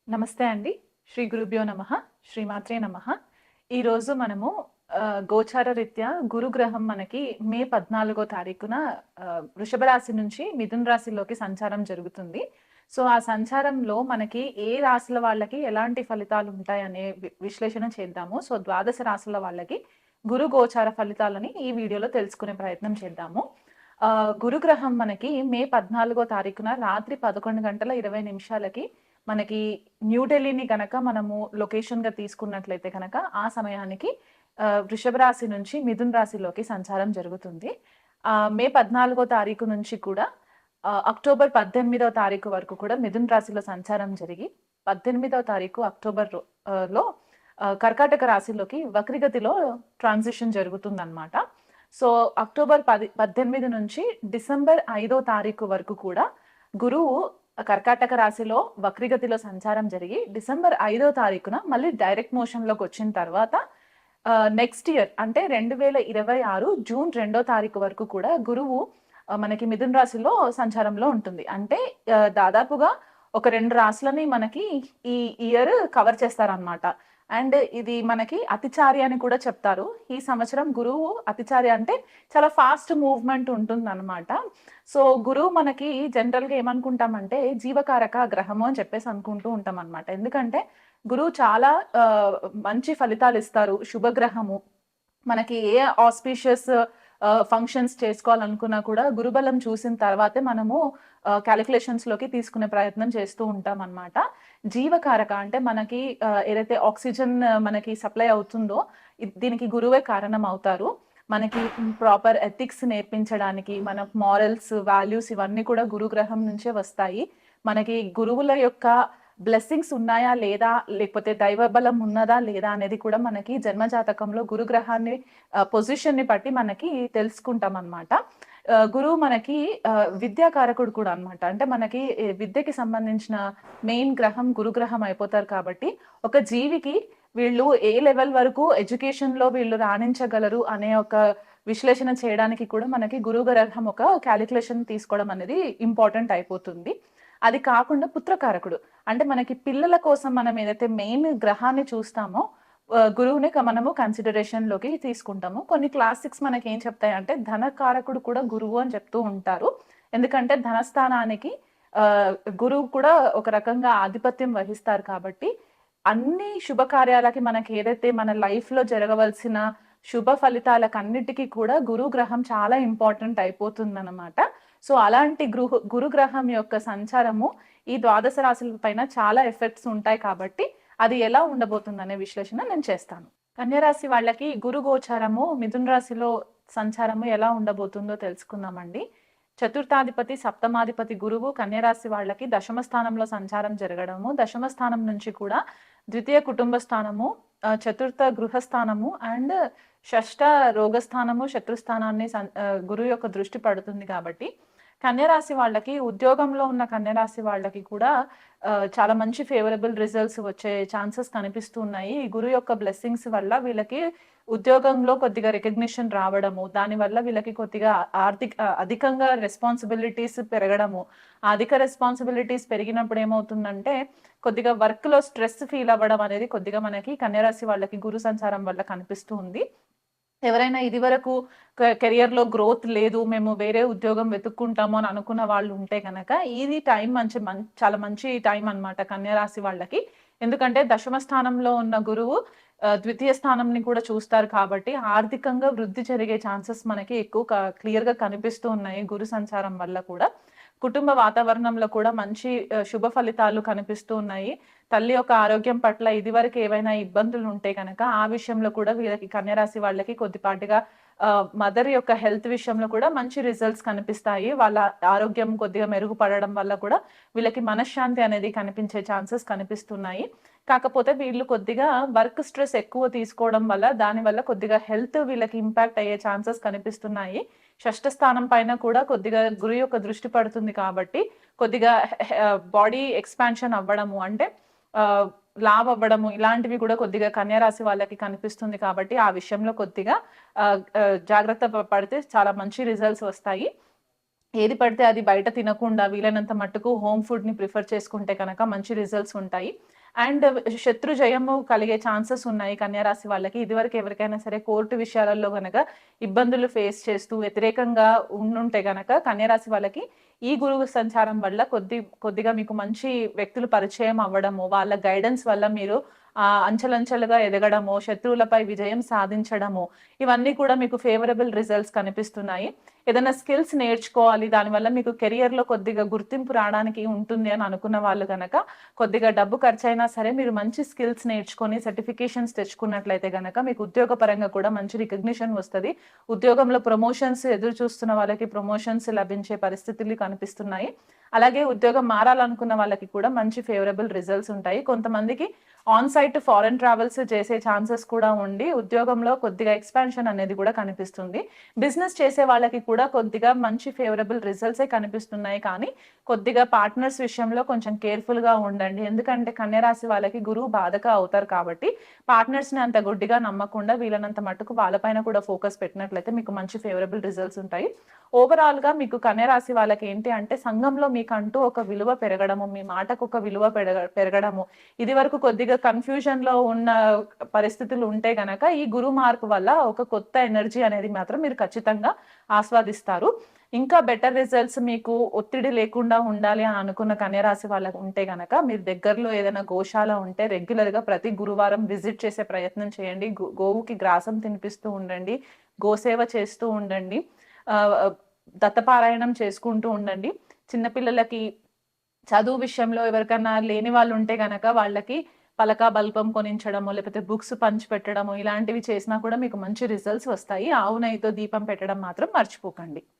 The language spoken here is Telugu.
నమస్తే అండి. శ్రీ గురుభ్యో నమః. శ్రీమాత్రే నమః. ఈరోజు మనము గోచార రీత్యా గురుగ్రహం మనకి మే 14 తారీఖున వృషభ రాశి నుంచి మిథున రాశిలోకి సంచారం జరుగుతుంది. సో, ఆ సంచారంలో మనకి ఏ రాశుల వాళ్ళకి ఎలాంటి ఫలితాలుంటాయనే విశ్లేషణ చేద్దాము. సో, ద్వాదశ రాశుల వాళ్ళకి గురు గోచార ఫలితాలని ఈ వీడియోలో తెలుసుకునే ప్రయత్నం చేద్దాము. గురుగ్రహం మనకి మే 14 తారీఖున రాత్రి 11:20 మనకి న్యూఢిల్లీని గనక మనము లొకేషన్‌గా తీసుకున్నట్లయితే గనక ఆ సమయానికి వృషభ రాశి నుంచి మిథున రాశిలోకి సంచారం జరుగుతుంది. మే 14 తారీఖు నుంచి కూడా అక్టోబర్ 18 తారీఖు వరకు కూడా మిథున రాశిలో సంచారం జరిగి 18 తారీఖు అక్టోబర్ లో కర్కాటక రాశిలోకి వక్రగతిలో ట్రాన్సిషన్ జరుగుతుందన్నమాట. సో, అక్టోబర్ 18 నుంచి డిసెంబర్ 5 తారీఖు వరకు కూడా గురువు కర్కాటక రాశిలో వక్రగతిలో సంచారం జరిగి డిసెంబర్ 5 తారీఖున మళ్ళీ డైరెక్ట్ మోషన్‌లోకి వచ్చిన తర్వాత నెక్స్ట్ ఇయర్ అంటే 2026 జూన్ 2 తారీఖు వరకు కూడా గురువు మనకి మిథున రాశిలో సంచారంలో ఉంటుంది. అంటే దాదాపుగా ఒక 2 రాశులని మనకి ఈ ఇయర్ కవర్ చేస్తారనమాట. అండ్ ఇది మనకి అతిచారి అని కూడా చెప్తారు. ఈ సంవత్సరం గురువు అతిచారి అంటే చాలా ఫాస్ట్ మూవ్‌మెంట్ ఉంటుందనమాట. సో, గురువు మనకి జనరల్‌గా ఏమనుకుంటామంటే జీవకారక గ్రహము అని చెప్పేసి అనుకుంటూ ఉంటామనమాట. ఎందుకంటే గురువు చాలా మంచి ఫలితాలిస్తారు. శుభగ్రహము. మనకి ఏ ఆస్పీషియస్ ఫంక్షన్స్ చేసుకోవాలనుకున్నా కూడా గురుబలం చూసిన తర్వాతే మనము క్యాలిక్యులేషన్స్‌లోకి తీసుకునే ప్రయత్నం చేస్తూ ఉంటామనమాట. జీవకారక అంటే మనకి ఏదైతే ఆక్సిజన్ మనకి సప్లై అవుతుందో దీనికి గురువే కారణం అవుతారు. మనకి ప్రాపర్ ఎథిక్స్ నేర్పించడానికి మన మారల్స్, వాల్యూస్ ఇవన్నీ కూడా గురుగ్రహం నుంచే వస్తాయి. మనకి గురువుల యొక్క బ్లెస్సింగ్స్ ఉన్నాయా లేదా, లేకపోతే దైవ బలం ఉన్నదా లేదా అనేది కూడా మనకి జన్మజాతకంలో గురుగ్రహాన్ని పొజిషన్‌ని బట్టి మనకి తెలుసుకుంటామనమాట. గురువు మనకి విద్యాకారకుడు కూడా అనమాట. అంటే మనకి విద్యకి సంబంధించిన మెయిన్ గ్రహం గురుగ్రహం అయిపోతారు కాబట్టి, ఒక జీవికి వీళ్ళు ఏ లెవెల్ వరకు ఎడ్యుకేషన్‌లో వీళ్ళు రాణించగలరు అనే ఒక విశ్లేషణ చేయడానికి కూడా మనకి గురువు గ్రహం ఒక క్యాలిక్యులేషన్ తీసుకోవడం అనేది ఇంపార్టెంట్ అయిపోతుంది. అది కాకుండా పుత్రకారకుడు. అంటే మనకి పిల్లల కోసం మనం ఏదైతే మెయిన్ గ్రహాన్ని చూస్తామో గురువుని మనము కన్సిడరేషన్‌లోకి తీసుకుంటాము. కొన్ని క్లాసిక్స్ మనకేం చెప్తాయంటే ధనకారకుడు కూడా గురువు అని చెప్తూ ఉంటారు. ఎందుకంటే ధనస్థానానికి గురువు కూడా ఒక రకంగా ఆధిపత్యం వహిస్తారు కాబట్టి, అన్ని శుభకార్యాలకి మనకి ఏదైతే మన లైఫ్‌లో జరగవలసిన శుభ ఫలితాలకన్నిటికి కూడా గురుగ్రహం చాలా ఇంపార్టెంట్ అయిపోతుందనమాట. సో, అలాంటి గురుగ్రహం యొక్క సంచారము ఈ ద్వాదశ రాశుల పైన చాలా ఎఫెక్ట్స్ ఉంటాయి కాబట్టి, అది ఎలా ఉండబోతుందనే విశ్లేషణ నేను చేస్తాను. కన్యా రాశి వాళ్ళకి గురు గోచారము మిథున రాశిలో సంచారము ఎలా ఉండబోతుందో తెలుసుకుందామండి. చతుర్థాధిపతి, సప్తమాధిపతి గురువు కన్యా రాశి వాళ్ళకి దశమ స్థానంలో సంచారం జరగడము, దశమ స్థానం నుంచి కూడా ద్వితీయ కుటుంబ స్థానము, చతుర్థ గృహస్థానము అండ్ షష్ఠ రోగస్థానము, శత్రుస్థానాన్ని గురువు యొక్క దృష్టి పడుతుంది కాబట్టి కన్యా రాశి వాళ్ళకి ఉద్యోగంలో ఉన్న కన్యా రాశి వాళ్ళకి కూడా చాలా మంచి ఫేవరబుల్ రిజల్ట్స్ వచ్చే ఛాన్సెస్ కనిపిస్తూ ఉన్నాయి. గురువు యొక్క బ్లెస్సింగ్స్ వల్ల వీళ్ళకి ఉద్యోగంలో కొద్దిగా రికగ్నిషన్ రావడము, దానివల్ల వీళ్ళకి కొద్దిగా అధికంగా రెస్పాన్సిబిలిటీస్ పెరగడము. ఆ అధిక రెస్పాన్సిబిలిటీస్ పెరిగినప్పుడు ఏమవుతుందంటే కొద్దిగా వర్క్‌లో స్ట్రెస్ ఫీల్ అవ్వడం అనేది కొద్దిగా మనకి కన్యా రాశి వాళ్ళకి గురు సంచారం వల్ల కనిపిస్తూ ఉంది. ఎవరైనా ఇదివరకు కెరియర్‌లో గ్రోత్ లేదు, మేము వేరే ఉద్యోగం వెతుక్కుంటాము అని అనుకున్న వాళ్ళు ఉంటే గనక ఇది టైం చాలా మంచి టైం అన్నమాట కన్యా రాశి వాళ్ళకి. ఎందుకంటే దశమ స్థానంలో ఉన్న గురువు ద్వితీయ స్థానంని కూడా చూస్తారు కాబట్టి ఆర్థికంగా వృద్ధి జరిగే ఛాన్సెస్ మనకి ఎక్కువ క్లియర్‌గా కనిపిస్తూ ఉన్నాయి గురు సంచారం వల్ల కూడా. కుటుంబ వాతావరణంలో కూడా మంచి శుభ ఫలితాలు కనిపిస్తూ ఉన్నాయి. తల్లి యొక్క ఆరోగ్యం పట్ల ఇదివరకు ఏవైనా ఇబ్బందులు ఉంటే గనక ఆ విషయంలో కూడా వీళ్ళకి కన్యా రాశి వాళ్ళకి కొద్దిపాటిగా మదర్ యొక్క హెల్త్ విషయంలో కూడా మంచి రిజల్ట్స్ కనిపిస్తాయి. వాళ్ళ ఆరోగ్యం కొద్దిగా మెరుగుపడడం వల్ల కూడా వీళ్ళకి మనశ్శాంతి అనేది కనిపించే ఛాన్సెస్ కనిపిస్తున్నాయి. కాకపోతే వీళ్ళు కొద్దిగా వర్క్ స్ట్రెస్ ఎక్కువ తీసుకోవడం వల్ల దానివల్ల కొద్దిగా హెల్త్ వీళ్ళకి ఇంపాక్ట్ అయ్యే ఛాన్సెస్ కనిపిస్తున్నాయి. షష్ఠ స్థానం పైన కూడా కొద్దిగా గురు యొక్క దృష్టి పడుతుంది కాబట్టి కొద్దిగా బాడీ ఎక్స్‌పాన్షన్ అవ్వడము అంటే లావ్ అవ్వడము ఇలాంటివి కూడా కొద్దిగా కన్యా రాశి వాళ్ళకి కనిపిస్తుంది కాబట్టి ఆ విషయంలో కొద్దిగా జాగ్రత్త పడితే చాలా మంచి రిజల్ట్స్ వస్తాయి. ఏది పడితే అది బయట తినకుండా వీలైనంత మట్టుకు హోమ్ ఫుడ్‌ని ప్రిఫర్ చేసుకుంటే కనుక మంచి రిజల్ట్స్ ఉంటాయి. అండ్ శత్రు జయము కలిగే ఛాన్సెస్ ఉన్నాయి కన్యా రాశి వాళ్ళకి. ఇదివరకు ఎవరికైనా సరే కోర్టు విషయాలలో గనక ఇబ్బందులు ఫేస్ చేస్తూ వ్యతిరేకంగా ఉండుంటే గనక కన్యా రాశి వాళ్ళకి ఈ గురువు సంచారం వల్ల కొద్దిగా మీకు మంచి వ్యక్తులు పరిచయం అవ్వడము, వాళ్ళ గైడెన్స్ వల్ల మీరు అంచెలంచెలుగా ఎదగడము, శత్రువులపై విజయం సాధించడము, ఇవన్నీ కూడా మీకు ఫేవరబుల్ రిజల్ట్స్ కనిపిస్తున్నాయి. ఏదైనా స్కిల్స్ నేర్చుకోవాలి, దానివల్ల మీకు కెరియర్‌లో కొద్దిగా గుర్తింపు రావడానికి ఉంటుంది అని అనుకున్న వాళ్ళు గనక, కొద్దిగా డబ్బు ఖర్చయినా సరే మీరు మంచి స్కిల్స్ నేర్చుకొని సర్టిఫికేషన్స్ తెచ్చుకున్నట్లయితే గనక మీకు ఉద్యోగపరంగా కూడా మంచి రికగ్నిషన్ వస్తది. ఉద్యోగంలో ప్రమోషన్స్ ఎదురు చూస్తున్న వాళ్ళకి ప్రమోషన్స్ లభించే పరిస్థితులు కనిపిస్తున్నాయి. అలాగే ఉద్యోగం మారాలనుకున్న వాళ్ళకి కూడా మంచి ఫేవరబుల్ రిజల్ట్స్ ఉంటాయి. కొంతమందికి ఆన్ సైట్ ఫారెన్ ట్రావెల్స్ చేసే ఛాన్సెస్ కూడా ఉండి ఉద్యోగంలో కొద్దిగా ఎక్స్పాన్షన్ అనేది కూడా కనిపిస్తుంది. బిజినెస్ చేసే వాళ్ళకి కూడా కొద్దిగా మంచి ఫేవరబుల్ రిజల్ట్సే కనిపిస్తున్నాయి. కానీ కొద్దిగా పార్ట్నర్స్ విషయంలో కొంచెం కేర్‌ఫుల్‌గా ఉండండి. ఎందుకంటే కన్య రాశి వాళ్ళకి గురువు బాధక అవుతారు కాబట్టి పార్ట్నర్స్‌ని అంత గుడ్డిగా నమ్మకుండా వీలైనంత మట్టుకు వాళ్ళపైన కూడా ఫోకస్ పెట్టినట్లయితే మీకు మంచి ఫేవరబుల్ రిజల్ట్స్ ఉంటాయి. ఓవరాల్‌గా మీకు కన్య రాశి వాళ్ళకి ఏంటి అంటే సంఘంలో మీకంటూ ఒక విలువ పెరగడము, మీ మాటకు ఒక విలువ పెరగడము, ఇదివరకు కొద్దిగా కన్‌ఫ్యూజన్‌లో ఉన్న పరిస్థితులు ఉంటే గనక ఈ గురు మార్క్ వల్ల ఒక కొత్త ఎనర్జీ అనేది మాత్రం మీరు ఖచ్చితంగా ఆస్వాదిస్తారు. ఇంకా బెటర్ రిజల్ట్స్ మీకు ఒత్తిడి లేకుండా ఉండాలి అని అనుకున్న కన్య రాశి వాళ్ళకి ఉంటే గనక మీరు దగ్గరలో ఏదైనా గోశాల ఉంటే రెగ్యులర్‌గా ప్రతి గురువారం విజిట్ చేసే ప్రయత్నం చేయండి. గోవుకి గ్రాసం తినిపిస్తూ ఉండండి. గోసేవ చేస్తూ ఉండండి. ఆహ్, దత్తపారాయణం చేసుకుంటూ ఉండండి. చిన్న పిల్లలకి చదువు విషయంలో ఎవరికన్నా లేని వాళ్ళు ఉంటే గనక వాళ్ళకి పలక, బల్పం కొనించడమో, లేకపోతే బుక్స్ పంచిపెట్టడమో ఇలాంటివి చేసినా కూడా మీకు మంచి రిజల్ట్స్ వస్తాయి. ఆవు నెయ్యితో దీపం పెట్టడం మాత్రం మర్చిపోకండి.